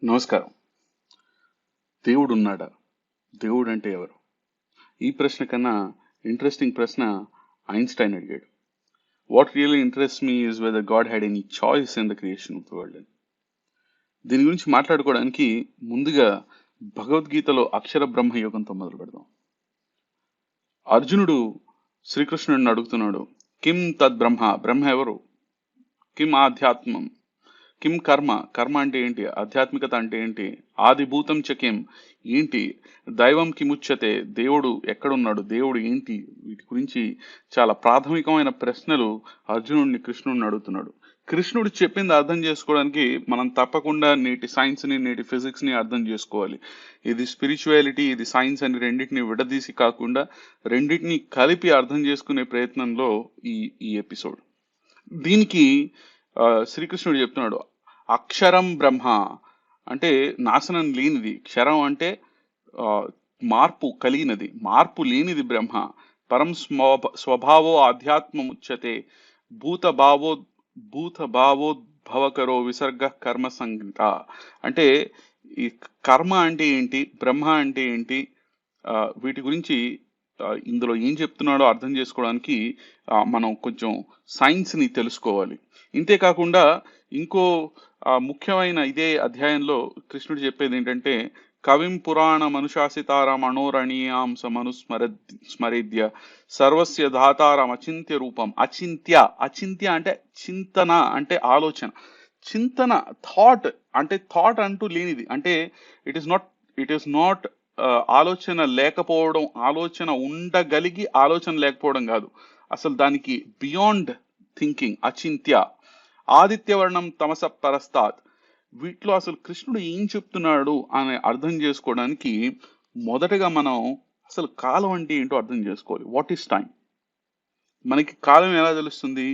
నమస్కారం. దేవుడున్నాడా? దేవుడంటే ఎవరు? ఈ ప్రశ్న కన్నా ఇంట్రెస్టింగ్ ప్రశ్న ఐన్‌స్టైన్ అడిగాడు. What really interests me is weather God had any choice in the creation of the world అని. దీని గురించి మాట్లాడుకోవడానికి ముందుగా భగవద్గీతలో అక్షర బ్రహ్మ యోగంతో మొదలు పెడదాం. అర్జునుడు శ్రీకృష్ణుడిని అడుగుతున్నాడు, కిం తద్ బ్రహ్మ? బ్రహ్మ ఎవరు? కిం ఆధ్యాత్మం? కిం కర్మ? కర్మ అంటే ఏంటి? ఆధ్యాత్మికత అంటే ఏంటి? ఆదిభూతం చ కిం? ఏంటి? దైవం కిముచ్యతే? దేవుడు ఎక్కడున్నాడు? దేవుడు ఏంటి? వీటి గురించి చాలా ప్రాథమికమైన ప్రశ్నలు అర్జునుడిని కృష్ణుడిని అడుగుతున్నాడు. కృష్ణుడు చెప్పింది అర్థం చేసుకోవడానికి మనం తప్పకుండా నేటి సైన్స్ని, నేటి ఫిజిక్స్ని అర్థం చేసుకోవాలి. ఇది స్పిరిచువాలిటీ, ఇది సైన్స్ అని రెండింటిని విడదీసి కాకుండా రెండింటిని కలిపి అర్థం చేసుకునే ప్రయత్నంలో ఈ ఈ ఎపిసోడ్. దీనికి శ్రీకృష్ణుడు చెప్తున్నాడు, అక్షరం బ్రహ్మ అంటే నాశనం లేనిది, క్షరం అంటే మార్పు కలిగినది, మార్పు లేనిది బ్రహ్మ. పరం స్వభావో ఆధ్యాత్మముచ్యతే భూతభావోద్భవకరో విసర్గ కర్మ సంహిత. అంటే ఈ కర్మ అంటే ఏంటి, బ్రహ్మ అంటే ఏంటి, వీటి గురించి ఇందులో ఏం చెప్తున్నాడో అర్థం చేసుకోవడానికి మనం కొంచెం సైన్స్ని తెలుసుకోవాలి. ఇంతేకాకుండా ఇంకో ముఖ్యమైన ఇదే అధ్యాయంలో కృష్ణుడు చెప్పేది ఏంటంటే, కవిం పురాణ మనుశాసితారాం మనోరణీయాంస స్మరేద్య సర్వస్య ధాతారం అచింత్య రూపం. అచింత్య అంటే చింతన, అంటే ఆలోచన. చింతన, థాట్, అంటే థాట్ అంటూ లేనిది. అంటే ఇట్ ఈస్ నాట్ ఆలోచన లేకపోవడం, ఆలోచన ఉండగలిగి ఆలోచన లేకపోవడం కాదు, అసలు దానికి బియాండ్ థింకింగ్. అచింత్య. ఆదిత్యవర్ణం తమస పరస్తాత్. వీటిలో అసలు కృష్ణుడు ఏం చెప్తున్నాడు అని అర్థం చేసుకోవడానికి మొదటగా మనం అసలు కాలం అంటే ఏంటో అర్థం చేసుకోవాలి. What is time? మనకి కాలం ఎలా తెలుస్తుంది?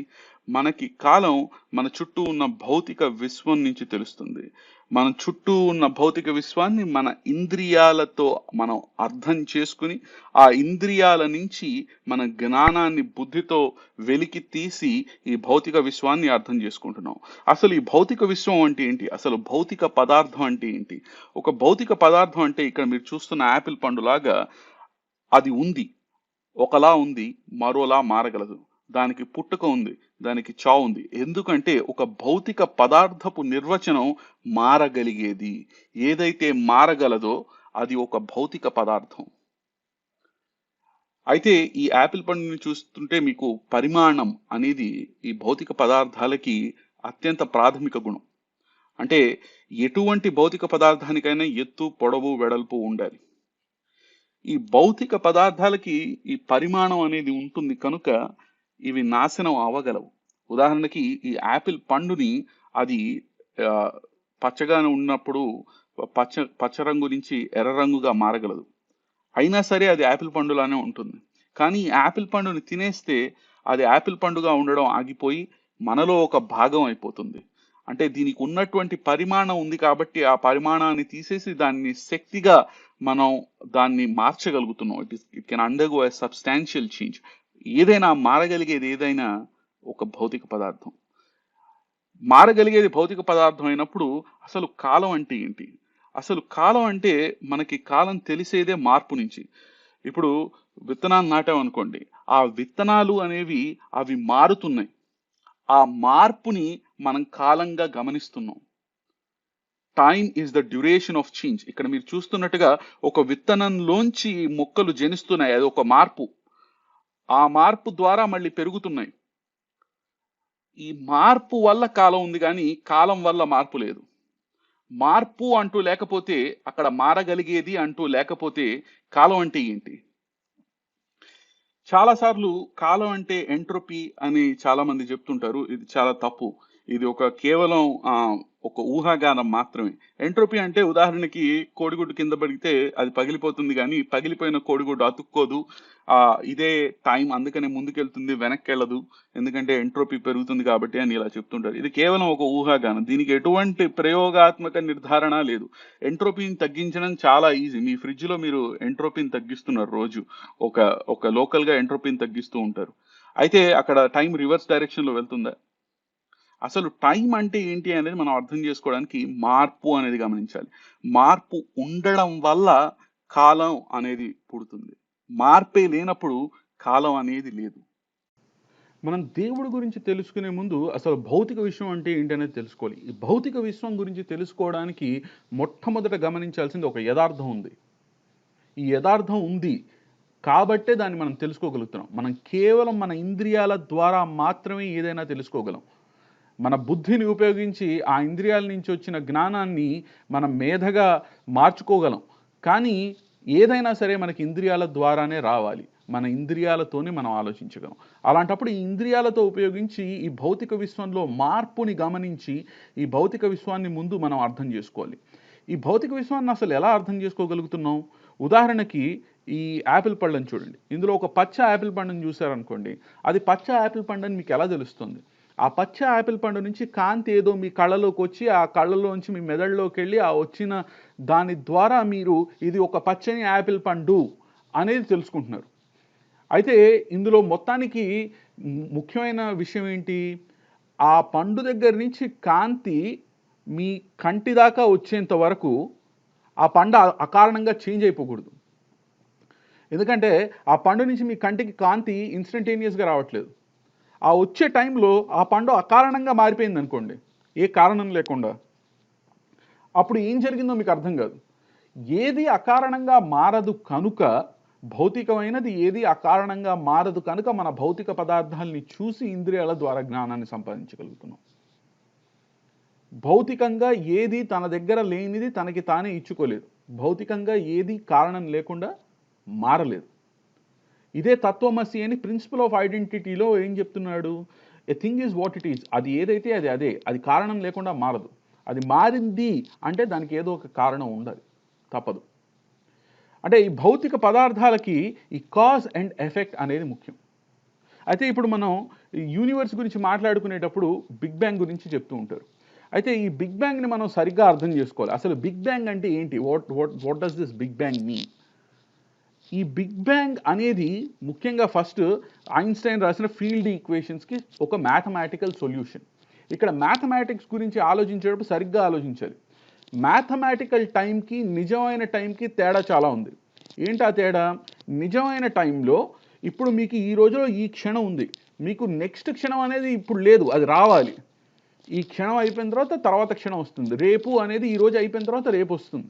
మనకి కాలం మన చుట్టూ ఉన్న భౌతిక విశ్వం నుంచి తెలుస్తుంది. మన చుట్టూ ఉన్న భౌతిక విశ్వాన్ని మన ఇంద్రియాలతో మనం అర్థం చేసుకుని, ఆ ఇంద్రియాల నుంచి మన జ్ఞానాన్ని బుద్ధితో వెలికి తీసి ఈ భౌతిక విశ్వాన్ని అర్థం చేసుకుంటున్నాం. అసలు ఈ భౌతిక విశ్వం అంటే ఏంటి? అసలు భౌతిక పదార్థం అంటే ఏంటి? ఒక భౌతిక పదార్థం అంటే ఇక్కడ మీరు చూస్తున్న యాపిల్ పండులాగా అది ఉంది, ఒకలా ఉంది, మరోలా మారగలదు. దానికి పుట్టుక ఉంది, దానికి చావు ఉంది. ఎందుకంటే ఒక భౌతిక పదార్థపు నిర్వచనం మారగలిగేది. ఏదైతే మారగలదో అది ఒక భౌతిక పదార్థం. అయితే ఈ యాపిల్ పండుని చూస్తుంటే మీకు పరిమాణం అనేది ఈ భౌతిక పదార్థాలకి అత్యంత ప్రాథమిక గుణం. అంటే ఎటువంటి భౌతిక పదార్థానికైనా ఎత్తు, పొడవు, వెడల్పు ఉండాలి. ఈ భౌతిక పదార్థాలకి ఈ పరిమాణం అనేది ఉంటుంది కనుక ఇవి నాశనం అవ్వగలవు. ఉదాహరణకి ఈ యాపిల్ పండుని అది పచ్చగానే ఉన్నప్పుడు పచ్చ రంగు నుంచి ఎర్ర రంగుగా మారగలదు. అయినా సరే అది యాపిల్ పండులానే ఉంటుంది. కానీ ఈ యాపిల్ పండుని తినేస్తే అది యాపిల్ పండుగా ఉండడం ఆగిపోయి మనలో ఒక భాగం అయిపోతుంది. అంటే దీనికి ఉన్నటువంటి పరిమాణం ఉంది కాబట్టి ఆ పరిమాణాన్ని తీసేసి దాన్ని శక్తిగా మనం దాన్ని మార్చగలుగుతున్నాం. It can undergo a substantial change. ఏదైనా మారగలిగేది ఏదైనా ఒక భౌతిక పదార్థం. మారగలిగేది భౌతిక పదార్థం అయినప్పుడు అసలు కాలం అంటే ఏంటి? అసలు కాలం అంటే మనకి కాలం తెలిసేదే మార్పు నుంచి. ఇప్పుడు విత్తనాలు నాటామనుకోండి, ఆ విత్తనాలు అనేవి అవి మారుతున్నాయి. ఆ మార్పుని మనం కాలంగా గమనిస్తున్నాం. Time is the duration of change. ఇక్కడ మీరు చూస్తున్నట్టుగా ఒక విత్తనంలోంచి మొక్కలు జనిస్తున్నాయి, అది ఒక మార్పు. ఆ మార్పు ద్వారా మళ్ళీ పెరుగుతున్నాయి. ఈ మార్పు వల్ల కాలం ఉంది కానీ కాలం వల్ల మార్పు లేదు. మార్పు అంటూ లేకపోతే, అక్కడ మారగలిగేది అంటూ లేకపోతే కాలం అంటే ఏంటి? చాలాసార్లు కాలం అంటే ఎంట్రోపీ అని చాలా మంది చెప్తుంటారు. ఇది చాలా తప్పు. ఇది కేవలం ఒక ఊహాగానం మాత్రమే. ఎంట్రోపీ అంటే ఉదాహరణకి కోడిగుడ్డు కింద పడితే అది పగిలిపోతుంది కానీ పగిలిపోయిన కోడిగుడ్డు అతుక్కోదు. ఇదే టైం, అందుకనే ముందుకెళ్తుంది, వెనక్కి వెళ్ళదు. ఎందుకంటే ఎంట్రోపీ పెరుగుతుంది కాబట్టి అని ఇలా చెప్తుంటారు. ఇది కేవలం ఒక ఊహాగానం. దీనికి ఎటువంటి ప్రయోగాత్మక నిర్ధారణ లేదు. ఎంట్రోపీని తగ్గించడం చాలా ఈజీ. మీ ఫ్రిడ్జ్ లో మీరు ఎంట్రోపీని తగ్గిస్తున్నారు రోజు. ఒక లోకల్ గా ఎంట్రోపీని తగ్గిస్తూ ఉంటారు. అయితే అక్కడ టైం రివర్స్ డైరెక్షన్ లో వెళ్తుందా? అసలు టైం అంటే ఏంటి అనేది మనం అర్థం చేసుకోవడానికి మార్పు అనేది గమనించాలి. మార్పు ఉండడం వల్ల కాలం అనేది పుడుతుంది. మార్పే లేనప్పుడు కాలం అనేది లేదు. మనం దేవుడి గురించి తెలుసుకునే ముందు అసలు భౌతిక విశ్వం అంటే ఏంటనేది తెలుసుకోవాలి. ఈ భౌతిక విశ్వం గురించి తెలుసుకోవడానికి మొట్టమొదట గమనించాల్సింది ఒక యథార్థం ఉంది. ఈ యథార్థం ఉంది కాబట్టే దాన్ని మనం తెలుసుకోగలుగుతున్నాం. మనం కేవలం మన ఇంద్రియాల ద్వారా మాత్రమే ఏదైనా తెలుసుకోగలం. మన బుద్ధిని ఉపయోగించి ఆ ఇంద్రియాల నుంచి వచ్చిన జ్ఞానాన్ని మనం మేధగా మార్చుకోగలం. కానీ ఏదైనా సరే మనకి ఇంద్రియాల ద్వారానే రావాలి. మన ఇంద్రియాలతోనే మనం ఆలోచించగలం. అలాంటప్పుడు ఈ ఇంద్రియాలతో ఉపయోగించి ఈ భౌతిక విశ్వంలో మార్పుని గమనించి ఈ భౌతిక విశ్వాన్ని ముందు మనం అర్థం చేసుకోవాలి. ఈ భౌతిక విశ్వాన్ని అసలు ఎలా అర్థం చేసుకోగలుగుతున్నాం? ఉదాహరణకి ఈ యాపిల్ పళ్ళని చూడండి. ఇందులో ఒక పచ్చ యాపిల్ పండుని చూసారనుకోండి, అది పచ్చ యాపిల్ పండు అని మీకు ఎలా తెలుస్తుంది? ఆ పచ్చ యాపిల్ పండు నుంచి కాంతి ఏదో మీ కళ్ళలోకి వచ్చి ఆ కళ్ళలోంచి మీ మెదడులోకి వెళ్ళి ఆ వచ్చిన దాని ద్వారా మీరు ఇది ఒక పచ్చని యాపిల్ పండు అనేది తెలుసుకుంటున్నారు. అయితే ఇందులో మొత్తానికి ముఖ్యమైన విషయం ఏంటి? ఆ పండు దగ్గర నుంచి కాంతి మీ కంటి దాకా వచ్చేంత వరకు ఆ పండు అకారణంగా చేంజ్ అయిపోకూడదు. ఎందుకంటే ఆ పండు నుంచి మీ కంటికి కాంతి ఇన్స్టంటేనియస్గా రావట్లేదు. ఆ వచ్చే టైంలో ఆ పండు అకారణంగా మారిపోయింది అనుకోండి, ఏ కారణం లేకుండా, అప్పుడు ఏం జరిగిందో మీకు అర్థం కాదు. ఏది అకారణంగా మారదు కనుక, భౌతికమైనది ఏది అకారణంగా మారదు కనుక మన భౌతిక పదార్థాలని చూసి ఇంద్రియాల ద్వారా జ్ఞానాన్ని సంపాదించగలుగుతున్నాం. భౌతికంగా ఏది తన దగ్గర లేనిది తనకి తానే ఇచ్చుకోలేదు. భౌతికంగా ఏది కారణం లేకుండా మారలేదు. ఇదే తత్వమసి అని ప్రిన్సిపల్ ఆఫ్ ఐడెంటిటీలో ఏం చెప్తున్నాడు? A thing is what it is. అది ఏదైతే అది అదే. అది కారణం లేకుండా మారదు. అది మారింది అంటే దానికి ఏదో ఒక కారణం ఉండాలి, తప్పదు. అంటే ఈ భౌతిక పదార్థాలకి ఈ కాజ్ అండ్ ఎఫెక్ట్ అనేది ముఖ్యం. అయితే ఇప్పుడు మనం యూనివర్స్ గురించి మాట్లాడుకునేటప్పుడు బిగ్ బ్యాంగ్ గురించి చెప్తూ ఉంటారు. అయితే ఈ బిగ్ బ్యాంగ్ని మనం సరిగ్గా అర్థం చేసుకోవాలి. అసలు బిగ్ బ్యాంగ్ అంటే ఏంటి? What does this big bang mean? ఈ బిగ్ బ్యాంగ్ అనేది ముఖ్యంగా ఫస్ట్ ఐన్స్టైన్ రాసిన ఫీల్డ్ ఈక్వేషన్స్కి ఒక మ్యాథమెటికల్ సొల్యూషన్. ఇక్కడ మ్యాథమెటిక్స్ గురించి ఆలోచించేటప్పుడు సరిగ్గా ఆలోచించాలి. మ్యాథమెటికల్ టైంకి నిజమైన టైంకి తేడా చాలా ఉంది. ఏంటి ఆ తేడా? నిజమైన టైంలో ఇప్పుడు మీకు ఈ రోజులో ఈ క్షణం ఉంది, మీకు నెక్స్ట్ క్షణం అనేది ఇప్పుడు లేదు, అది రావాలి. ఈ క్షణం అయిపోయిన తర్వాత క్షణం వస్తుంది. రేపు అనేది ఈ రోజు అయిపోయిన తర్వాత రేపు వస్తుంది.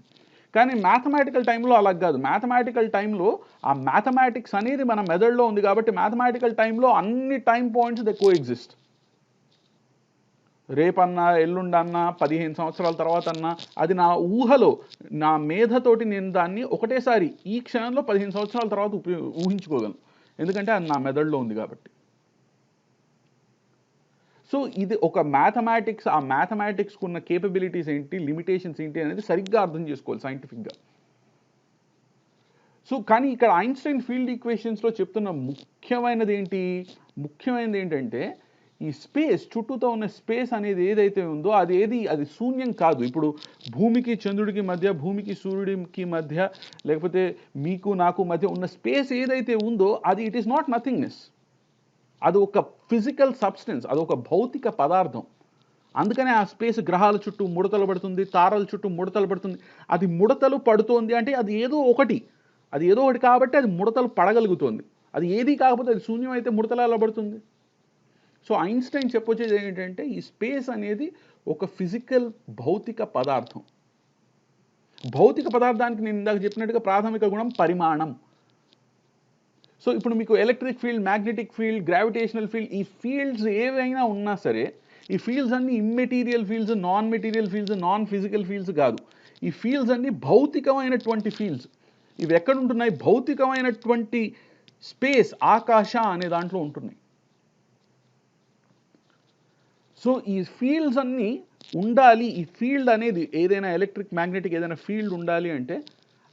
కానీ మ్యాథమెటికల్ టైంలో అలా కాదు. మ్యాథమెటికల్ టైంలో ఆ మ్యాథమెటిక్స్ అనేది మన మెదడులో ఉంది కాబట్టి మ్యాథమెటికల్ టైంలో అన్ని time points they coexist. రేపన్నా ఎల్లుండన్నా 15 సంవత్సరాల తర్వాత అన్నా అది నా ఊహలో, నా మేధతోటి నేను దాన్ని ఒకటేసారి ఈ క్షణంలో 15 సంవత్సరాల తర్వాత ఊహించుకోగలను. ఎందుకంటే అది నా మెదడులో ఉంది కాబట్టి. సో ఇది ఒక మ్యాథమెటిక్స్, ఆ మ్యాథమెటిక్స్కి ఉన్న కేపబిలిటీస్ ఏంటి, లిమిటేషన్స్ ఏంటి అనేది సరిగ్గా అర్థం చేసుకోవాలి సైంటిఫిక్గా. సో కానీ ఇక్కడ ఐన్స్టైన్ ఫీల్డ్ ఈక్వేషన్స్లో చెప్తున్న ముఖ్యమైనది ఏంటంటే ఈ స్పేస్, చుట్టూతో ఉన్న స్పేస్ అనేది ఏదైతే ఉందో అది శూన్యం కాదు. ఇప్పుడు భూమికి చంద్రుడికి మధ్య, భూమికి సూర్యుడికి మధ్య, లేకపోతే మీకు నాకు మధ్య ఉన్న స్పేస్ ఏదైతే ఉందో అది ఇట్ ఈస్ నాట్ నథింగ్నెస్. అది ఒక ఫిజికల్ సబ్స్టెన్స్, అది ఒక భౌతిక పదార్థం. అందుకనే ఆ స్పేస్ గ్రహాల చుట్టూ ముడతలు పడుతుంది, తారల చుట్టూ ముడతలు పడుతుంది. అది ముడతలు పడుతోంది అంటే అది ఏదో ఒకటి కాబట్టి అది ముడతలు పడగలుగుతుంది. అది ఏది కాకపోతే అది శూన్యం అయితే ముడతలు ఎలా పడుతుంది? సో ఐన్స్టైన్ చెప్పొచ్చేది ఏంటంటే ఈ స్పేస్ అనేది ఒక ఫిజికల్ భౌతిక పదార్థం. భౌతిక పదార్థానికి నేను ఇందాక చెప్పినట్టుగా ప్రాథమిక గుణం పరిమాణం. సో ఇప్పుడు మీకు electric field, magnetic field, gravitational field, ఈ ఫీల్డ్స్ ఏవైనా ఉన్నా సరే ఈ ఫీల్డ్స్ అన్ని immaterial fields, non material fields, non physical fields కాదు. ఈ ఫీల్డ్స్ అన్ని భౌతికమైనటువంటి ఫీల్డ్స్. ఇవి ఎక్కడ ఉంటున్నాయి? భౌతికమైనటువంటి స్పేస్, ఆకాశ అనే దాంట్లో ఉంటున్నాయి. సో ఈ ఫీల్డ్స్ అన్నీ ఉండాలి. ఈ ఫీల్డ్ అనేది ఏదైనా ఎలక్ట్రిక్, మ్యాగ్నెటిక్ ఏదైనా ఫీల్డ్ ఉండాలి అంటే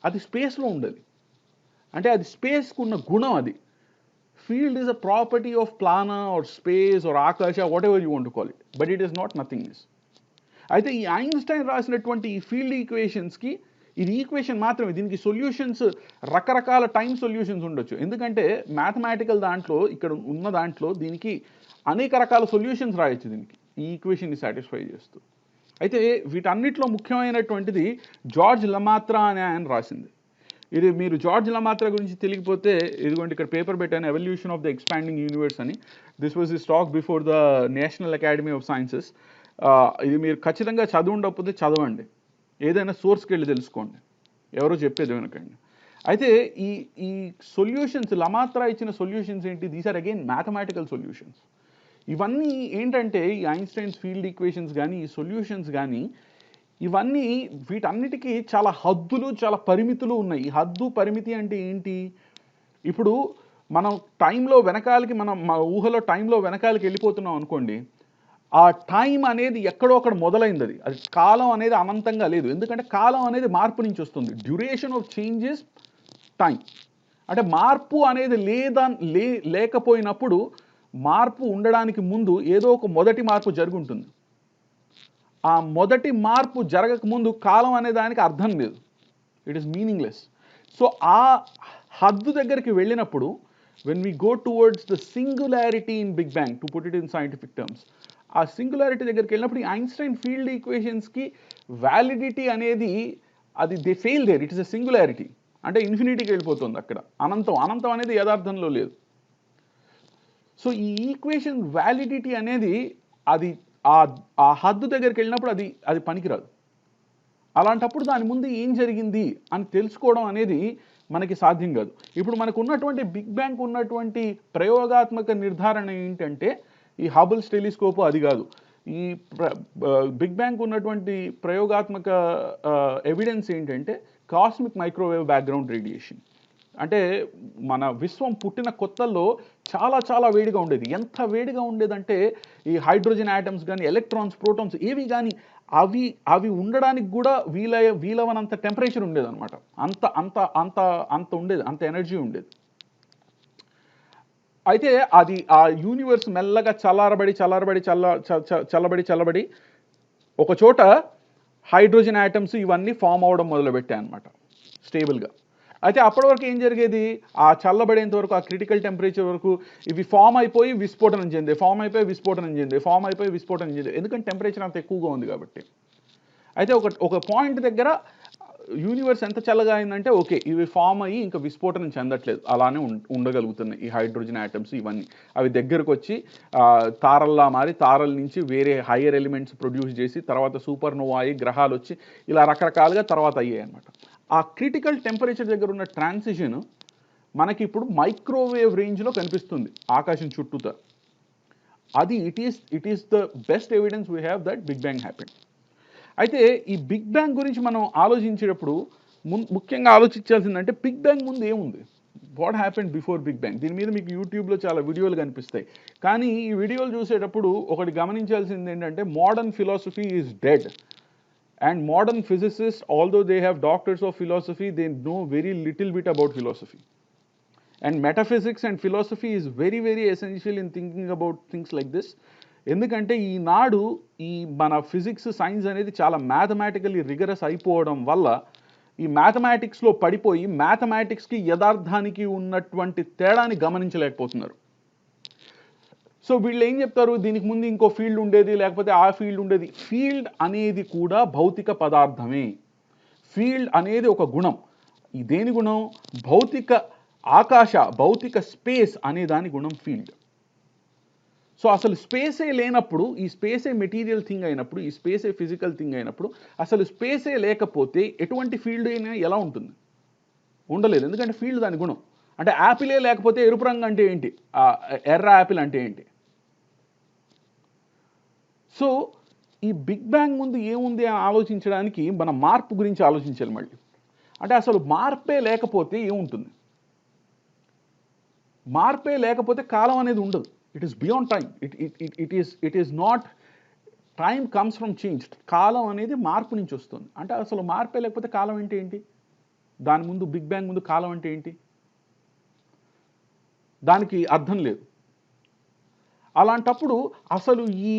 అది స్పేస్లో ఉండాలి. అంటే అది స్పేస్కు ఉన్న గుణం అది. Field is a property of prana or space or akasha, whatever you want to call it, but it is not nothingness. అయితే ఈ ఐన్స్టైన్ రాసినటువంటి ఈ ఫీల్డ్ ఈక్వేషన్స్కి ఇది ఈక్వేషన్ మాత్రమే. దీనికి సొల్యూషన్స్, రకరకాల టైం సొల్యూషన్స్ ఉండొచ్చు. ఎందుకంటే మ్యాథమెటికల్ దాంట్లో, ఇక్కడ ఉన్న దాంట్లో దీనికి అనేక రకాల సొల్యూషన్స్ రాయొచ్చు దీనికి. ఈ ఈక్వేషన్ని సాటిస్ఫై చేస్తూ. అయితే వీటన్నిటిలో ముఖ్యమైనటువంటిది జార్జ్ లమాత్రా అనే ఆయన రాసింది. ఇది మీరు జార్జ్ లమాత్రా గురించి తెలియకపోతే ఇదిగోండి ఇక్కడ పేపర్ పెట్టాను, evolution of the expanding universe అని. This was the talk before the National Academy of Sciences. ఇది మీరు ఖచ్చితంగా చదివి ఉండకపోతే చదవండి, ఏదైనా సోర్స్కి వెళ్ళి తెలుసుకోండి, ఎవరో చెప్పేది వినకండి. అయితే ఈ ఈ సొల్యూషన్స్, లమాత్రా ఇచ్చిన సొల్యూషన్స్ ఏంటి? These are again mathematical solutions. ఇవన్నీ ఏంటంటే ఈ ఐన్స్టైన్స్ ఫీల్డ్ ఈక్వేషన్స్ కానీ, ఈ సొల్యూషన్స్ కానీ, ఇవన్నీ వీటన్నిటికీ చాలా హద్దులు, చాలా పరిమితులు ఉన్నాయి. ఈ హద్దు పరిమితి అంటే ఏంటి? ఇప్పుడు మనం టైంలో వెనకాలకి, మనం మా ఊహలో టైంలో వెనకాలకి వెళ్ళిపోతున్నాం అనుకోండి, ఆ టైం అనేది ఎక్కడో అక్కడ మొదలైంది. అది కాలం అనేది అనంతంగా లేదు, ఎందుకంటే కాలం అనేది మార్పు నుంచి వస్తుంది. Duration of changes time. అంటే మార్పు అనేది లేకపోయినప్పుడు, మార్పు ఉండడానికి ముందు ఏదో ఒక మొదటి మార్పు జరుగుంటుంది. ఆ మొదటి మార్పు జరగకముందు కాలం అనే దానికి అర్థం లేదు, ఇట్ ఈస్ మీనింగ్లెస్. సో ఆ హద్దు దగ్గరికి వెళ్ళినప్పుడు, when we go towards the singularity in big bang, to put it in scientific terms, ఆ సింగులారిటీ దగ్గరికి వెళ్ళినప్పుడు ఈ ఐన్స్టైన్ ఫీల్డ్ ఈక్వేషన్స్కి వ్యాలిడిటీ అనేది అది they fail there. It is a singularity, అంటే ఇన్ఫినిటీకి వెళ్ళిపోతుంది అక్కడ. అనంతం అనేది యథార్థంలో లేదు. సో ఈ ఈక్వేషన్ వ్యాలిడిటీ అనేది అది ఆ హద్దు దగ్గరికి వెళ్ళినప్పుడు అది పనికిరాదు. అలాంటప్పుడు దాని ముందు ఏం జరిగింది అని తెలుసుకోవడం అనేది మనకి సాధ్యం కాదు. ఇప్పుడు మనకు ఉన్నటువంటి బిగ్ బ్యాంగ్ ఉన్నటువంటి ప్రయోగాత్మక నిర్ధారణ ఏంటంటే ఈ హబుల్స్ టెలిస్కోప్ అది కాదు. ఈ బిగ్ బ్యాంగ్ ఉన్నటువంటి ప్రయోగాత్మక ఎవిడెన్స్ ఏంటంటే కాస్మిక్ మైక్రోవేవ్ బ్యాక్గ్రౌండ్ రేడియేషన్. అంటే మన విశ్వం పుట్టిన కొత్తల్లో చాలా చాలా వేడిగా ఉండేది. ఎంత వేడిగా ఉండేదంటే ఈ హైడ్రోజన్ యాటమ్స్ కానీ, ఎలక్ట్రాన్స్, ప్రోటాన్స్ ఏవి కానీ అవి ఉండడానికి కూడా వీలవనంత టెంపరేచర్ ఉండేదన్నమాట. అంత అంత అంత అంత ఉండేది, అంత ఎనర్జీ ఉండేది. అయితే అది ఆ యూనివర్స్ మెల్లగా చల్లబడి ఒక చోట హైడ్రోజన్ యాటమ్స్ ఇవన్నీ ఫామ్ అవడం మొదలుపెట్టాయి అన్నమాట స్టేబుల్గా. అయితే అప్పటి వరకు ఏం జరిగేది? ఆ చల్లబడేంత వరకు, ఆ క్రిటికల్ టెంపరేచర్ వరకు ఇవి ఫామ్ అయిపోయి విస్ఫోటనం చెందే, ఎందుకంటే టెంపరేచర్ అంత ఎక్కువగా ఉంది కాబట్టి. అయితే ఒక పాయింట్ దగ్గర యూనివర్స్ ఎంత చల్లగా అయిందంటే ఓకే, ఇవి ఫామ్ అయ్యి ఇంకా విస్ఫోటనం చెందట్లేదు, అలానే ఉండగలుగుతున్నాయి ఈ హైడ్రోజన్ యాటమ్స్ ఇవన్నీ. అవి దగ్గరకు వచ్చి తారల్లా మారి, తారల నుంచి వేరే హయ్యర్ ఎలిమెంట్స్ ప్రొడ్యూస్ చేసి, తర్వాత సూపర్ నోవా అయ్యి గ్రహాలు వచ్చి ఇలా రకరకాలుగా తర్వాత అయ్యాయి అన్నమాట. ఆ క్రిటికల్ టెంపరేచర్ దగ్గర ఉన్న ట్రాన్సిషన్ మనకి ఇప్పుడు మైక్రోవేవ్ రేంజ్లో కనిపిస్తుంది ఆకాశం చుట్టూతా. అది it is the best evidence we have that big bang happened. అయితే ఈ బిగ్ బ్యాంగ్ గురించి మనం ఆలోచించేటప్పుడు ముఖ్యంగా ఆలోచించాల్సిందంటే బిగ్ బ్యాంగ్ ముందు ఏముంది, what happened before big bang. దీని మీద మీకు యూట్యూబ్లో చాలా వీడియోలు కనిపిస్తాయి. కానీ ఈ వీడియోలు చూసేటప్పుడు ఒకటి గమనించాల్సింది ఏంటంటే modern philosophy is dead. And modern physicists, although they have doctors of philosophy, they know very little bit about philosophy. And metaphysics and philosophy is very, very essential in thinking about things like this. ఎందుకంటే ఈనాడు ఈ మన physics, science అనేది చాలా mathematically rigorous అయిపోవడం వల్ల ఈ మ్యాథమెటిక్స్లో పడిపోయి మ్యాథమెటిక్స్కి యథార్థానికి ఉన్నటువంటి తేడాని గమనించలేకపోతున్నారు. సో వీళ్ళు ఏం చెప్తారు, దీనికి ముందు ఇంకో ఫీల్డ్ ఉండేది, లేకపోతే ఆ ఫీల్డ్ ఉండేది. ఫీల్డ్ అనేది కూడా భౌతిక పదార్థమే. ఫీల్డ్ అనేది ఒక గుణం. దేని గుణం? భౌతిక స్పేస్ అనే దాని గుణం ఫీల్డ్. సో అసలు స్పేసే లేనప్పుడు, ఈ స్పేసే మెటీరియల్ థింగ్ అయినప్పుడు, ఈ స్పేసే ఫిజికల్ థింగ్ అయినప్పుడు, అసలు స్పేసే లేకపోతే ఎటువంటి ఫీల్డ్ అయినా ఎలా ఉంటుంది? ఉండలేదు, ఎందుకంటే ఫీల్డ్ దాని గుణం. అంటే యాపిలే లేకపోతే ఎరుపు రంగు అంటే ఏంటి, ఎర్ర యాపిల్ అంటే ఏంటి? సో ఈ బిగ్ బ్యాంగ్ ముందు ఏముంది అని ఆలోచించడానికి మనం మార్పు గురించి ఆలోచించాలి మళ్ళీ. అంటే అసలు మార్పే లేకపోతే ఏముంటుంది? మార్పే లేకపోతే కాలం అనేది ఉండదు. It is beyond time. It is not, time comes from change. కాలం అనేది మార్పు నుంచి వస్తుంది. అంటే అసలు మార్పే లేకపోతే కాలం అంటే ఏంటి? దాని ముందు, బిగ్ బ్యాంగ్ ముందు కాలం అంటే ఏంటి? దానికి అర్థం లేదు. అలాంటప్పుడు అసలు ఈ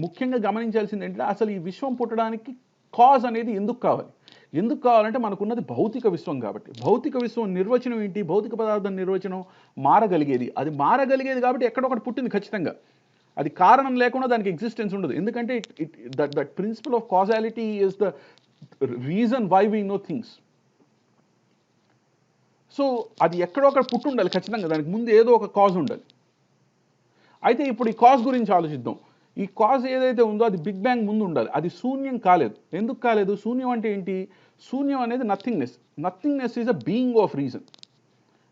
ముఖ్యంగా గమనించాల్సింది ఏంటంటే అసలు ఈ విశ్వం పుట్టడానికి కాజ్ అనేది ఎందుకు కావాలంటే మనకున్నది భౌతిక విశ్వం కాబట్టి. భౌతిక విశ్వం నిర్వచనం ఏంటి? భౌతిక పదార్థం నిర్వచనం మారగలిగేది. అది మారగలిగేది కాబట్టి ఎక్కడొకటి పుట్టింది ఖచ్చితంగా. అది కారణం లేకుండా దానికి ఎగ్జిస్టెన్స్ ఉండదు. ఎందుకంటే that principle of causality is the reason why we know things. So అది ఎక్కడో అక్కడ పుట్టి ఉండాలి ఖచ్చితంగా, దానికి ముందు ఏదో ఒక కాజ్ ఉండాలి. అయితే ఇప్పుడు ఈ కాజ్ గురించి ఆలోచిద్దాం. ఈ కాజ్ ఏదైతే ఉందో అది బిగ్ బ్యాంగ్ ముందు ఉండాలి, అది శూన్యం కాలేదు. ఎందుకు కాలేదు? శూన్యం అంటే ఏంటి? శూన్యం అనేది nothingness. Nothingness is a being of reason.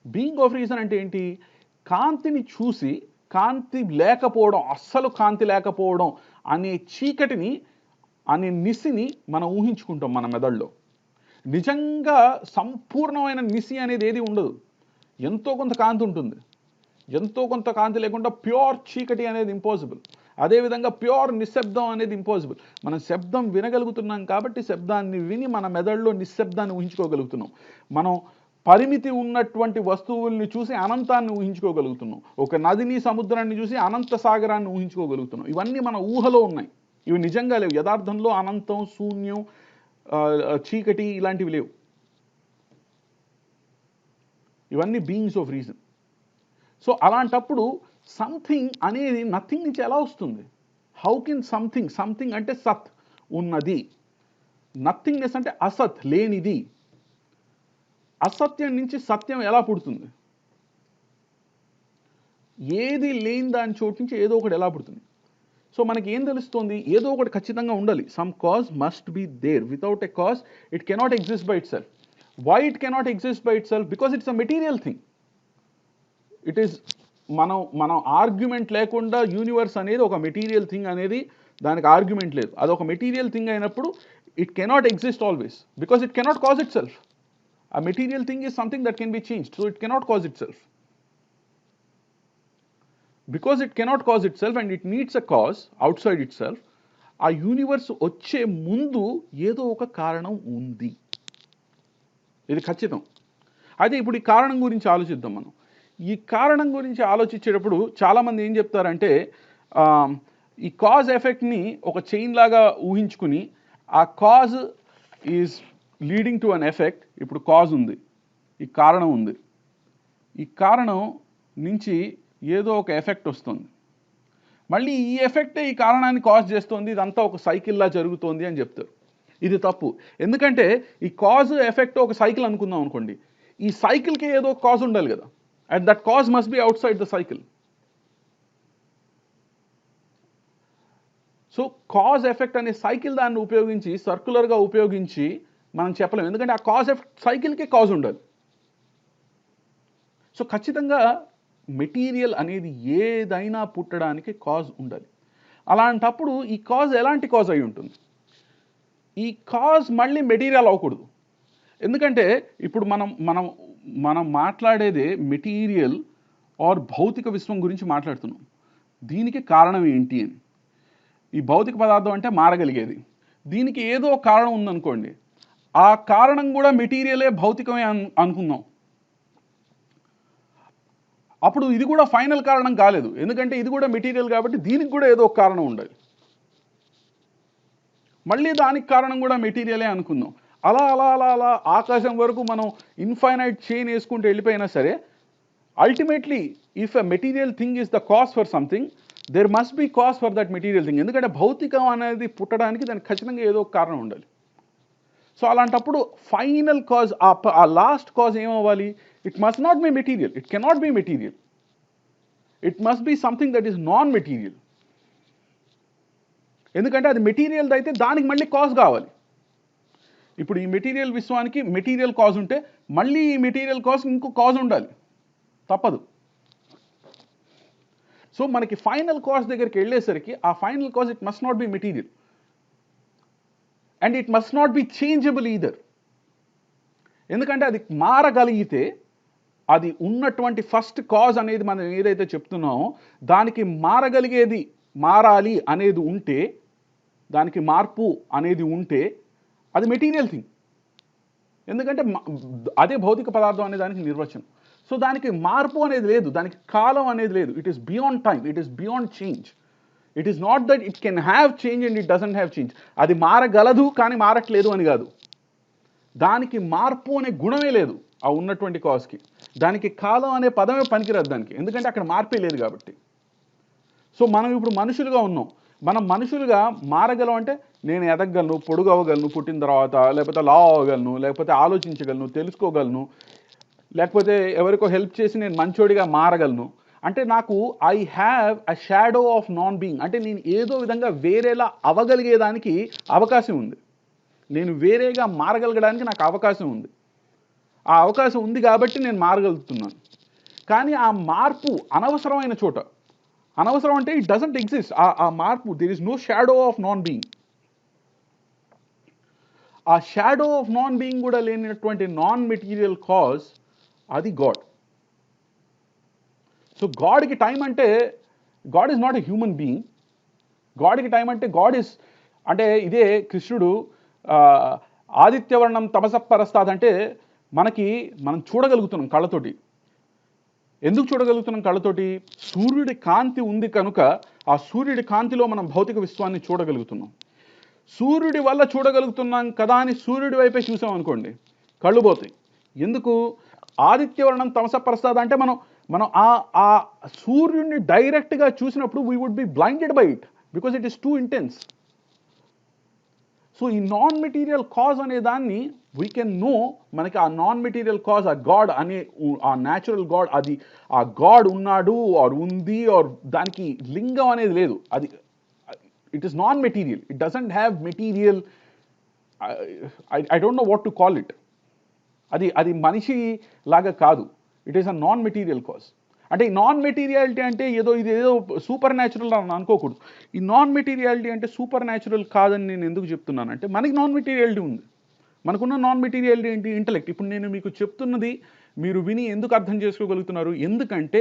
Being of reason అంటే ఏంటి? కాంతిని చూసి కాంతి లేకపోవడం, అస్సలు కాంతి లేకపోవడం అనే చీకటిని, అనే నిసిని మనం ఊహించుకుంటాం మన మెదడులో. నిజంగా సంపూర్ణమైన నిసి అనేది ఏది ఉండదు. ఎంతో కొంత కాంతి ఉంటుంది, ఎంతో కొంత కాంతి లేకుండా ప్యూర్ చీకటి అనేది ఇంపాసిబుల్. అదేవిధంగా ప్యూర్ నిశ్శబ్దం అనేది ఇంపాసిబుల్. మనం శబ్దం వినగలుగుతున్నాం కాబట్టి శబ్దాన్ని విని మన మెదడులో నిశ్శబ్దాన్ని ఊహించుకోగలుగుతున్నాం. మనం పరిమితి ఉన్నటువంటి వస్తువుల్ని చూసి అనంతాన్ని ఊహించుకోగలుగుతున్నాం. ఒక నదిని, సముద్రాన్ని చూసి అనంత సాగరాన్ని ఊహించుకోగలుగుతున్నాం. ఇవన్నీ మన ఊహలో ఉన్నాయి, ఇవి నిజంగా లేవు. యథార్థంలో అనంతం, శూన్యం, చీకటి ఇలాంటివి లేవు. ఇవన్నీ బీయింగ్స్ ఆఫ్ రీజన్. సో అలాంటప్పుడు సంథింగ్ అనేది నథింగ్ నుంచి ఎలా వస్తుంది? How can something? సంథింగ్ అంటే సత్, ఉన్నది. నథింగ్నెస్ అంటే అసత్, లేనిది. అసత్యం నుంచి సత్యం ఎలా పుడుతుంది? ఏది లేని దాని చోటు నుంచి ఏదో ఒకటి ఎలా పుడుతుంది? సో మనకి ఏం తెలుస్తుంది? ఏదో ఒకటి ఖచ్చితంగా ఉండాలి. Some cause must be there. Without a cause it cannot exist by itself. Why it cannot exist by itself? Because it's a material thing. It is మనం ఆర్గ్యుమెంట్ లేకుండా యూనివర్స్ అనేది ఒక మెటీరియల్ థింగ్ అనేది దానికి argument లేదు. అది ఒక material thing అయినప్పుడు it cannot exist always because it cannot cause it self. A material thing is something that can be changed, so it cannot cause itself. Because it cannot cause itself and it needs a cause outside itself, ఆ universe వచ్చే ముందు ఏదో ఒక కారణం ఉంది, ఇది ఖచ్చితం. అయితే ఇప్పుడు ఈ కారణం గురించి ఆలోచిద్దాం మనం. ఈ కారణం గురించి ఆలోచించేటప్పుడు చాలామంది ఏం చెప్తారంటే ఈ కాజ్ ఎఫెక్ట్ని ఒక చైన్ లాగా ఊహించుకుని ఆ cause is leading to an effect. ఇప్పుడు కాజ్ ఉంది, ఈ కారణం ఉంది, ఈ కారణం నుంచి ఏదో ఒక ఎఫెక్ట్ వస్తుంది, మళ్ళీ ఈ ఎఫెక్టే ఈ కారణాన్ని కాజ్ చేస్తుంది, ఇదంతా ఒక సైకిల్లా జరుగుతోంది అని చెప్తారు. ఇది తప్పు. ఎందుకంటే ఈ కాజ్ ఎఫెక్ట్ ఒక సైకిల్ అనుకుందాం అనుకోండి, ఈ సైకిల్కి ఏదో ఒక కాజ్ ఉండాలి కదా, and that cause must be out side the cycle. So cause effect అనే సైకిల్ దాన్ని ఉపయోగించి, సర్క్యులర్గా ఉపయోగించి మనం చెప్పలేము. ఎందుకంటే ఆ కాజ్ ఎఫెక్ట్ సైకిల్కే కాజ్ ఉండాలి. సో ఖచ్చితంగా మెటీరియల్ అనేది ఏదైనా పుట్టడానికి కాజ్ ఉండాలి. అలాంటప్పుడు ఈ కాజ్ ఎలాంటి కాజ్ అయి ఉంటుంది? ఈ కాజ్ మళ్ళీ మెటీరియల్ అవ్వకూడదు. ఎందుకంటే ఇప్పుడు మనం మాట్లాడేదే మెటీరియల్ ఆర్ భౌతిక విశ్వం గురించి మాట్లాడుతున్నాం. దీనికి కారణం ఏంటి అని. ఈ భౌతిక పదార్థం అంటే మారగలిగేది, దీనికి ఏదో కారణం ఉందనుకోండి, ఆ కారణం కూడా మెటీరియలే, భౌతికమే అనుకుందాం. అప్పుడు ఇది కూడా ఫైనల్ కారణం కాలేదు, ఎందుకంటే ఇది కూడా మెటీరియల్ కాబట్టి దీనికి కూడా ఏదో ఒక కారణం ఉండాలి. మళ్ళీ దానికి కారణం కూడా మెటీరియలే అనుకుందాం. అలా అలా అలా అలా ఆకాశం వరకు మనం ఇన్ఫైనైట్ చైన్ వేసుకుంటూ వెళ్ళిపోయినా సరే, ultimately if a material thing is the cause for something, there must be cause for that material thing. ఎందుకంటే భౌతికం అనేది పుట్టడానికి దానికి ఖచ్చితంగా ఏదో ఒక కారణం ఉండాలి. సో అలాంటప్పుడు ఫైనల్ కాజ్, ఆ లాస్ట్ కాజ్ ఏమవ్వాలి? It must not be material, it cannot be material, it must be something that is non material. ఎందుకంటే అది మెటీరియల్ అయితే దానికి మళ్ళీ కాజ్ కావాలి. ఇప్పుడు ఈ మెటీరియల్ విశ్వానికి మెటీరియల్ కాజ్ ఉంటే మళ్ళీ ఈ మెటీరియల్ కాజ్ ఇంకో కాజ్ ఉండాలి, తప్పదు. సో మనకి ఫైనల్ కాజ్ దగ్గరికి వెళ్ళేసరికి ఆ final cause it must not be material and it must not B changeable either. ఎందుకంటే అది మారగలిగితే, అది ఉన్నటువంటి ఫస్ట్ కాజ్ అనేది మనం ఏదైతే చెప్తున్నామో దానికి మారగలిగేది, మారాలి అనేది ఉంటే, దానికి మార్పు అనేది ఉంటే అది మెటీరియల్ థింగ్. ఎందుకంటే అదే భౌతిక పదార్థం అనే దానికి నిర్వచనం. సో దానికి మార్పు అనేది లేదు, దానికి కాలం అనేది లేదు. It is beyond time, it is beyond change. It is not that it can have change and it doesn't have change. అది మారగలదు కానీ మారట్లేదు అని కాదు. దానికి మార్పు అనే గుణమే లేదు ఆ ఉన్నటువంటి కాజ్కి. దానికి కాలం అనే పదమే పనికిరాదు దానికి, ఎందుకంటే అక్కడ మార్పే లేదు కాబట్టి. సో మనం ఇప్పుడు మనుషులుగా ఉన్నాం. మనం మనుషులుగా మారగలం అంటే నేను ఎదగలను, పొడుగు అవ్వగలను పుట్టిన తర్వాత, లేకపోతే లావ్ అవ్వగలను, లేకపోతే ఆలోచించగలను, తెలుసుకోగలను, లేకపోతే ఎవరికో హెల్ప్ చేసి నేను మంచోడిగా మారగలను. అంటే నాకు I have a shadow of non being, అంటే నేను ఏదో విధంగా వేరేలా అవ్వగలిగేదానికి అవకాశం ఉంది. నేను వేరేగా మారగలగడానికి నాకు అవకాశం ఉంది. ఆ అవకాశం ఉంది కాబట్టి నేను మారగలుగుతున్నాను. కానీ ఆ మార్పు అనవసరమైన చోట, అనవసరం అంటే ఇట్ డజంట్ ఎగ్జిస్ట్. ఆ మార్పు, there is no shadow of non being. ఆ షాడో ఆఫ్ నాన్ బీయింగ్ కూడా లేనటువంటి నాన్ మెటీరియల్ కాజ్ అది గాడ్. సో గాడ్కి టైం అంటే, God is not a human being. గాడ్కి టైం అంటే, గాడ్ ఇస్ అంటే ఇదే కృష్ణుడు ఆదిత్యవర్ణం తమసపరస్తాద్ అంటే మనం చూడగలుగుతున్నాం కళ్ళతోటి. ఎందుకు చూడగలుగుతున్నాం కళ్ళతోటి? సూర్యుడి కాంతి ఉంది కనుక ఆ సూర్యుడి కాంతిలో మనం భౌతిక విశ్వాన్ని చూడగలుగుతున్నాం. సూర్యుడి వల్ల చూడగలుగుతున్నాం కదా అని సూర్యుడి వైపే చూసాం అనుకోండి, కళ్ళు పోతాయి. ఎందుకు? ఆదిత్యవర్ణం తమసపరస్తాద్ అంటే మనం ఆ సూర్యుడిని డైరెక్ట్గా చూసినప్పుడు we would be blinded by it because it is too intense. So ఈ నాన్ మెటీరియల్ కాజ్ అనే దాన్ని వీ కెన్ నో. మనకి ఆ నాన్ మెటీరియల్ కాజ్, ఆ గాడ్ అనే ఆ న్యాచురల్ గాడ్, అది ఆ గాడ్ ఉన్నాడు ఆర్ ఉంది ఆర్ దానికి లింగం అనేది లేదు. అది it is non material, it doesn't have material. I don't know what to call it. అది మనిషి లాగా కాదు. It is a non material cause. అంటే ఈ నాన్ మెటీరియాలిటీ అంటే ఇదేదో సూపర్ న్యాచురల్ అని అనుకోకూడదు. ఈ నాన్ మెటీరియాలిటీ అంటే సూపర్ న్యాచురల్ కాదని నేను ఎందుకు చెప్తున్నానంటే, మనకి నాన్ మెటీరియాలిటీ ఉంది. మనకున్న నాన్ మెటీరియాలిటీ ఏంటి? ఇంటలెక్ట్. ఇప్పుడు నేను మీకు చెప్తున్నది మీరు విని ఎందుకు అర్థం చేసుకోగలుగుతున్నారు? ఎందుకంటే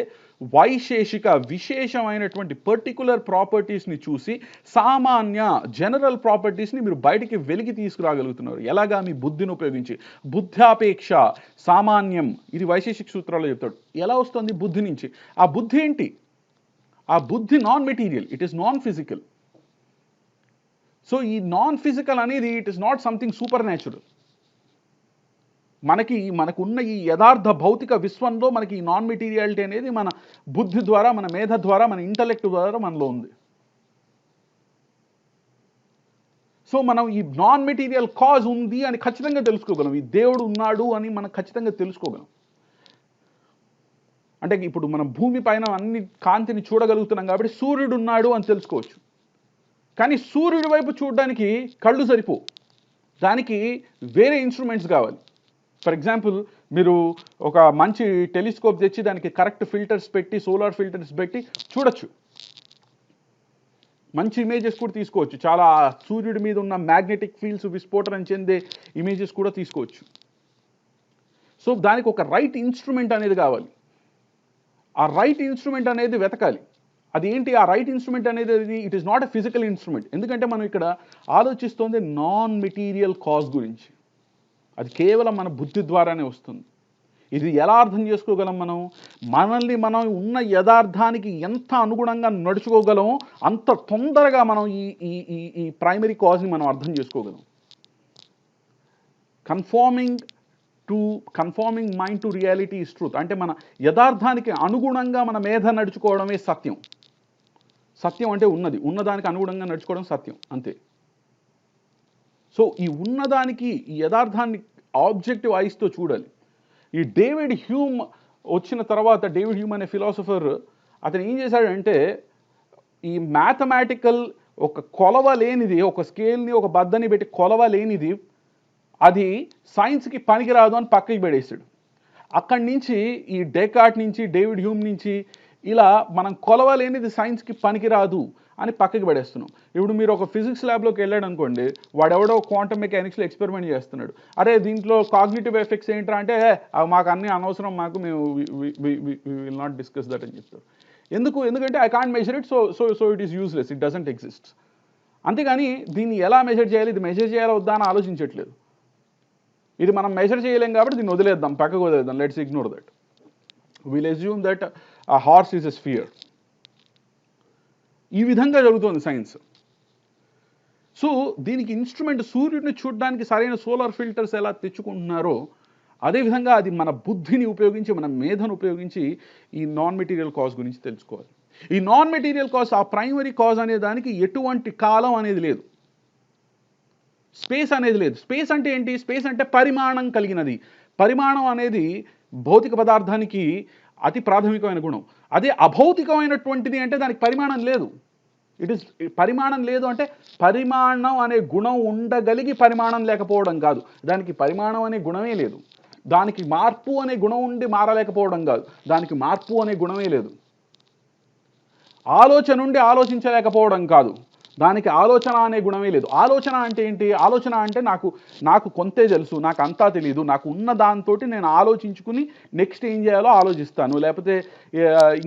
వైశేషిక, విశేషమైనటువంటి పర్టికులర్ ప్రాపర్టీస్ని చూసి సామాన్య జనరల్ ప్రాపర్టీస్ని మీరు బయటికి వెలికి తీసుకురాగలుగుతున్నారు. ఎలాగా? మీ బుద్ధిని ఉపయోగించి. బుద్ధ్యాపేక్ష సామాన్యం, ఇది వైశేషిక సూత్రాల్లో చెప్తాడు. ఎలా వస్తుంది? బుద్ధి నుంచి. ఆ బుద్ధి ఏంటి? ఆ బుద్ధి non material, it is non physical. So ఈ నాన్ ఫిజికల్ అనేది it is not something super natural. మనకున్న ఈ యథార్థ భౌతిక విశ్వంలో మనకి ఈ నాన్ మెటీరియాలిటీ అనేది మన బుద్ధి ద్వారా, మన మేధ ద్వారా, మన ఇంటలెక్ట్ ద్వారా మనలో ఉంది. సో మనం ఈ నాన్ మెటీరియల్ కాజ్ ఉంది అని ఖచ్చితంగా తెలుసుకోగలం. ఈ దేవుడు ఉన్నాడు అని మనం ఖచ్చితంగా తెలుసుకోగలం. అంటే ఇప్పుడు మనం భూమి పైన అన్ని కాంతిని చూడగలుగుతున్నాం కాబట్టి సూర్యుడు ఉన్నాడు అని తెలుసుకోవచ్చు. కానీ సూర్యుడి వైపు చూడడానికి కళ్ళు సరిపోవు, దానికి వేరే ఇన్స్ట్రుమెంట్స్ కావాలి. ఫర్ ఎగ్జాంపుల్, మీరు ఒక మంచి టెలిస్కోప్ తెచ్చి దానికి కరెక్ట్ ఫిల్టర్స్ పెట్టి, సోలార్ ఫిల్టర్స్ పెట్టి చూడొచ్చు. మంచి ఇమేజెస్ కూడా తీసుకోవచ్చు. చాలా సూర్యుడి మీద ఉన్న మ్యాగ్నెటిక్ ఫీల్డ్స్ విస్ఫోటనం చెందే ఇమేజెస్ కూడా తీసుకోవచ్చు. సో దానికి ఒక రైట్ ఇన్స్ట్రుమెంట్ అనేది కావాలి. ఆ రైట్ ఇన్స్ట్రుమెంట్ అనేది వెతకాలి. అది ఏంటి ఆ రైట్ ఇన్స్ట్రుమెంట్ అనేది? It is not a physical instrument. ఎందుకంటే మనం ఇక్కడ ఆలోచిస్తోంది నాన్ మెటీరియల్ కాజ్ గురించి. అది కేవలం మన బుద్ధి ద్వారానే వస్తుంది. ఇది ఎలా అర్థం చేసుకోగలం? మనల్ని మనం ఉన్న యథార్థానికి ఎంత అనుగుణంగా నడుచుకోగలమో అంత తొందరగా మనం ఈ ప్రైమరీ కాజ్ని మనం అర్థం చేసుకోగలం. Conforming mind to reality is truth. అంటే మన యథార్థానికి అనుగుణంగా మన మేధ నడుచుకోవడమే సత్యం. సత్యం అంటే ఉన్నదానికి అనుగుణంగా నడుచుకోవడం సత్యం, అంతే. సో ఈ ఉన్నదానికి, ఈ యథార్థాన్ని ఆబ్జెక్టివ్ ఐస్తో చూడాలి. ఈ డేవిడ్ హ్యూమ్ వచ్చిన తర్వాత, డేవిడ్ హ్యూమ్ అనే ఫిలాసఫర్, అతను ఏం చేశాడంటే, ఈ మ్యాథమెటికల్ ఒక కొలవలేనిది, ఒక స్కేల్ని ఒక బద్దని పెట్టి కొలవలేనిది, అది సైన్స్కి పనికిరాదు అని పక్కకి పడేసాడు. అక్కడి నుంచి ఈ డెకార్ట్ నుంచి, డేవిడ్ హ్యూమ్ నుంచి ఇలా మనం కొలవలేనిది సైన్స్కి పనికిరాదు అని పక్కకి పడేస్తున్నాం. ఇప్పుడు మీరు ఒక ఫిజిక్స్ ల్యాబ్లోకి వెళ్ళాడు అనుకోండి, వాడెవడో క్వాంటమ్ మెకానిక్స్లో ఎక్స్పెరిమెంట్ చేస్తున్నాడు. అరే దీంట్లో కాగ్నిటివ్ ఎఫెక్ట్స్ ఏంట్రా అంటే, మాకు అన్నీ అనవసరం, మేము విల్ నాట్ డిస్కస్ దట్ అని చెప్తారు. ఎందుకంటే I can't measure it, so it is useless, it doesn't exist. అంతేగాని దీన్ని ఎలా మెజర్ చేయాలి, ఇది మెజర్ చేయాలా వద్దా అని ఆలోచించట్లేదు. ఇది మనం మెజర్ చేయలేం కాబట్టి దీన్ని వదిలేద్దాం, పక్కకు వదిలేద్దాం, let's ignore that. Will assume that a horse is a sphere. ఈ విధంగా జరుగుతుంది సైన్స్. సో దీనికి ఇన్స్ట్రుమెంట్, సూర్యుడిని చూడడానికి సరైన సోలార్ ఫిల్టర్స్ ఎలా తెచ్చుకుంటున్నారో అదేవిధంగా అది మన బుద్ధిని ఉపయోగించి, మన మేధను ఉపయోగించి ఈ నాన్ మెటీరియల్ కాజ్ గురించి తెలుసుకోవాలి. ఈ నాన్ మెటీరియల్ కాజ్, ఆ ప్రైమరీ కాజ్ అనే దానికి ఎటువంటి కాలం అనేది లేదు, స్పేస్ అనేది లేదు. స్పేస్ అంటే ఏంటి? స్పేస్ అంటే పరిమాణం కలిగినది. పరిమాణం అనేది భౌతిక పదార్థానికి అతి ప్రాథమికమైన గుణం. అదే అభౌతికమైనటువంటిది అంటే దానికి పరిమాణం లేదు. ఇట్ ఇస్ పరిమాణం లేదు అంటే పరిమాణం అనే గుణం ఉండగలిగి పరిమాణం లేకపోవడం కాదు, దానికి పరిమాణం అనే గుణమే లేదు. దానికి మార్పు అనే గుణం ఉండి మారలేకపోవడం కాదు, దానికి మార్పు అనే గుణమే లేదు. ఆలోచన ఉండి ఆలోచించలేకపోవడం కాదు, దానికి ఆలోచన అనే గుణమే లేదు. ఆలోచన అంటే ఏంటి? ఆలోచన అంటే నాకు కొంతే తెలుసు, నాకు అంతా తెలియదు, నాకు ఉన్న దాంతో నేను ఆలోచించుకుని నెక్స్ట్ ఏం చేయాలో ఆలోచిస్తాను, లేకపోతే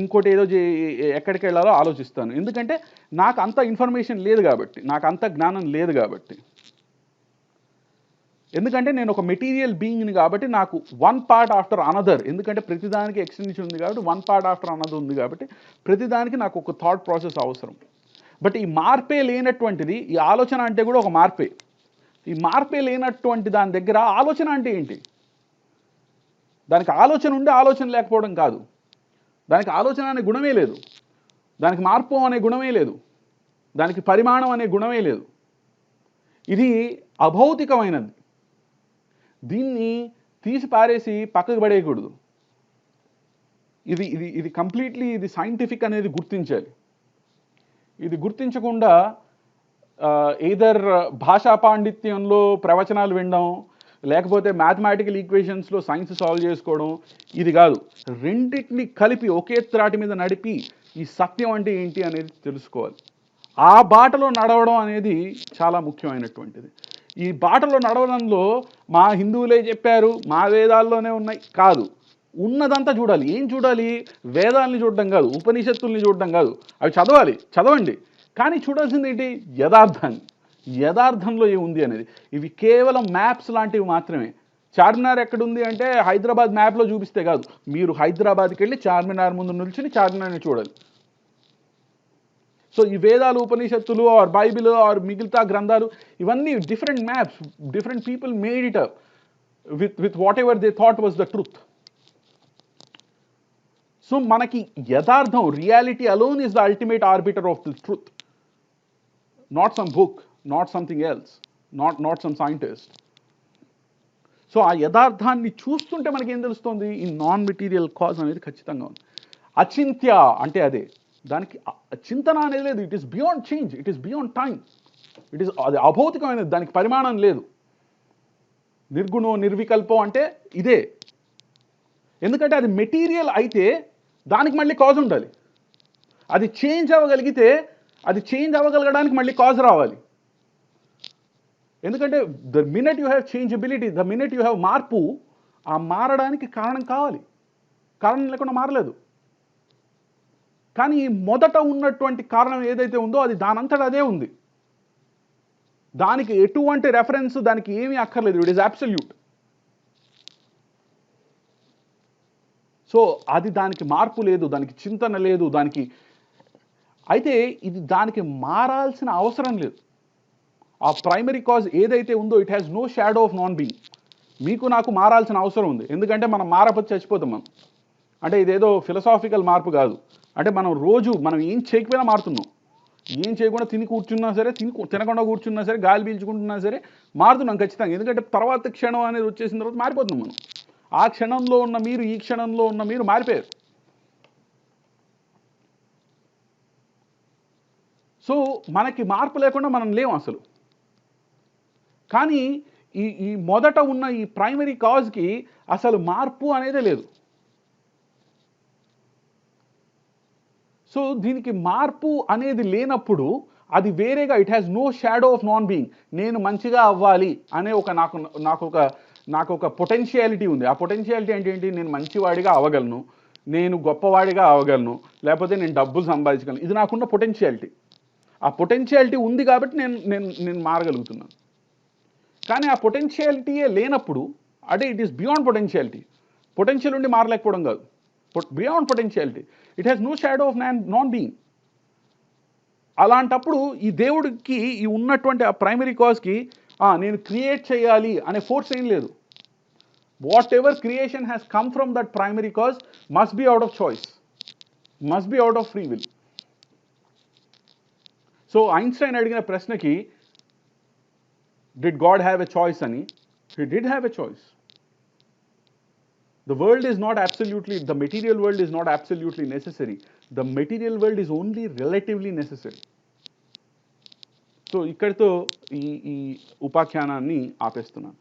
ఇంకోటి ఏదో ఎక్కడికి వెళ్ళాలో ఆలోచిస్తాను. ఎందుకంటే నాకు అంత ఇన్ఫర్మేషన్ లేదు కాబట్టి, నాకు అంత జ్ఞానం లేదు కాబట్టి. ఎందుకంటే నేను ఒక మెటీరియల్ బీయింగ్ని కాబట్టి నాకు వన్ పార్ట్ ఆఫ్టర్ అనదర్, ఎందుకంటే ప్రతిదానికి ఎక్స్టెన్షన్ ఉంది కాబట్టి వన్ పార్ట్ ఆఫ్టర్ అనదర్ ఉంది కాబట్టి ప్రతిదానికి నాకు ఒక థాట్ ప్రాసెస్ అవసరం. బట్ ఈ మార్పే లేనటువంటిది, ఈ ఆలోచన అంటే కూడా ఒక మార్పే. ఈ మార్పే లేనటువంటి దాని దగ్గర ఆలోచన అంటే ఏంటి? దానికి ఆలోచన ఉండి ఆలోచన లేకపోవడం కాదు, దానికి ఆలోచన అనే గుణమే లేదు, దానికి మార్పు అనే గుణమే లేదు, దానికి పరిమాణం అనే గుణమే లేదు. ఇది అభౌతికమైనది, దీన్ని తీసి పారేసి పక్కకు పడేయకూడదు. ఇది ఇది ఇది కంప్లీట్లీ ఇది సైంటిఫిక్ అనేది గుర్తించాలి. ఇది గుర్తించకుండా ఎయిదర్ భాషా పాండిత్యంలో ప్రవచనాలు వినడం, లేకపోతే మ్యాథమెటికల్ ఈక్వేషన్స్లో సైన్స్ సాల్వ్ చేసుకోవడం, ఇది కాదు. రెండింటిని కలిపి ఒకే త్రాటి మీద నడిపి ఈ సత్యం అంటే ఏంటి అనేది తెలుసుకోవాలి. ఆ బాటలో నడవడం అనేది చాలా ముఖ్యమైనటువంటిది. ఈ బాటలో నడవడంలో మా హిందువులే చెప్పారు, మా వేదాల్లోనే ఉన్నాయి కాదు, ఉన్నదంతా చూడాలి. ఏం చూడాలి? వేదాలని చూడడం కాదు, ఉపనిషత్తుల్ని చూడడం కాదు, అవి చదవండి, కానీ చూడాల్సింది ఏంటి? యథార్థాన్ని. యథార్థంలో ఏముంది అనేది. ఇవి కేవలం మ్యాప్స్ లాంటివి మాత్రమే. చార్మినార్ ఎక్కడుంది అంటే హైదరాబాద్ మ్యాప్లో చూపిస్తే కాదు, మీరు హైదరాబాద్కి వెళ్ళి చార్మినార్ ముందు నిల్చుని చార్మినార్ని చూడాలి. సో ఈ వేదాలు, ఉపనిషత్తులు ఆర్ బైబిల్ ఆర్ మిగతా గ్రంథాలు ఇవన్నీ different maps, different people made it up with whatever they thought was the truth. So మనకి యథార్థం, reality alone is the ultimate arbiter of the truth, not some book, not something else, not some scientist. So ఆ యథార్థాన్ని చూస్తుంటే మనకి ఏం తెలుస్తుంది? ఈ non material cause అనేది ఖచ్చితంగా ఉంది. అచింత్య అంటే అదే, దానికి చింతన అనేది లేదు. It is beyond change, it is beyond time, అది అభౌతికమైనది, దానికి పరిమాణం లేదు. నిర్గుణం, నిర్వికల్పం అంటే ఇదే. ఎందుకంటే అది మెటీరియల్ అయితే దానికి మళ్ళీ కాజ్ ఉండాలి. అది చేంజ్ అవ్వగలిగితే, అది చేంజ్ అవ్వగలగడానికి మళ్ళీ కాజ్ రావాలి. ఎందుకంటే the minute you have changeability, the minute you have మార్పు, ఆ మారడానికి కారణం కావాలి, కారణం లేకుండా మారలేదు. కానీ మొదట ఉన్నటువంటి కారణం ఏదైతే ఉందో అది దానంతటా అదే ఉంది, దానికి ఎటువంటి రెఫరెన్స్, దానికి ఏమీ అక్కర్లేదు. It is absolute. సో అది దానికి మార్పు లేదు, దానికి చింతన లేదు, దానికి అయితే ఇది దానికి మారాల్సిన అవసరం లేదు. ఆ ప్రైమరీ కాజ్ ఏదైతే ఉందో it has no shadow of non being. మీకు నాకు మారాల్సిన అవసరం ఉంది, ఎందుకంటే మనం మారకపోతే చచ్చిపోతాం మనం. అంటే ఇదేదో ఫిలసాఫికల్ మార్పు కాదు. అంటే మనం ఏం చేయకపోయినా మారుతున్నాం. ఏం చేయకుండా తిని కూర్చున్నా సరే, తినకుండా కూర్చున్నా సరే, గాలి పీల్చుకుంటున్నా సరే మారుతున్నాం ఖచ్చితంగా. ఎందుకంటే తర్వాత క్షణం అనేది వచ్చేసిన తర్వాత మారిపోతున్నాం మనం. ఆ క్షణంలో ఉన్న మీరు, ఈ క్షణంలో ఉన్న మీరు మారిపోయారు. సో మనకి మార్పు లేకుండా మనం లేము అసలు. కానీ ఈ మొదట ఉన్న ఈ ప్రైమరీ కాజ్కి అసలు మార్పు అనేదే లేదు. సో దీనికి మార్పు అనేది లేనప్పుడు అది వేరేగా, it has no shadow of non being. నేను మంచిగా అవ్వాలి అనే నాకు ఒక పొటెన్షియాలిటీ ఉంది. ఆ పొటెన్షియాలిటీ అంటే ఏంటి? నేను మంచివాడిగా అవ్వగలను, నేను గొప్పవాడిగా అవ్వగలను, లేకపోతే నేను డబ్బులు సంపాదించగలను. ఇది నాకున్న పొటెన్షియాలిటీ. ఆ పొటెన్షియాలిటీ ఉంది కాబట్టి నేను మారగలుగుతున్నాను. కానీ ఆ పొటెన్షియాలిటీయే లేనప్పుడు అంటే it is beyond potentiality. Potential ఉండి మారలేకపోవడం కాదు, beyond potentiality. It has no shadow of non being. అలాంటప్పుడు ఈ దేవుడికి ఈ ఉన్నటువంటి ఆ ప్రైమరీ కాజ్కి నేను క్రియేట్ చేయాలి అనే ఫోర్స్ ఏం లేదు. Whatever creation has come from that primary cause must be out of choice, must be out of free will. So Einstein అడిగిన ప్రశ్నకి did God have a choice అని, he did have a choice. The world is not absolutely, the material world is not absolutely necessary. The material world is only relatively necessary. So ఇక్కడితో ఈ ఈ ఉపాఖ్యానాన్ని ఆపేస్తున్నాను.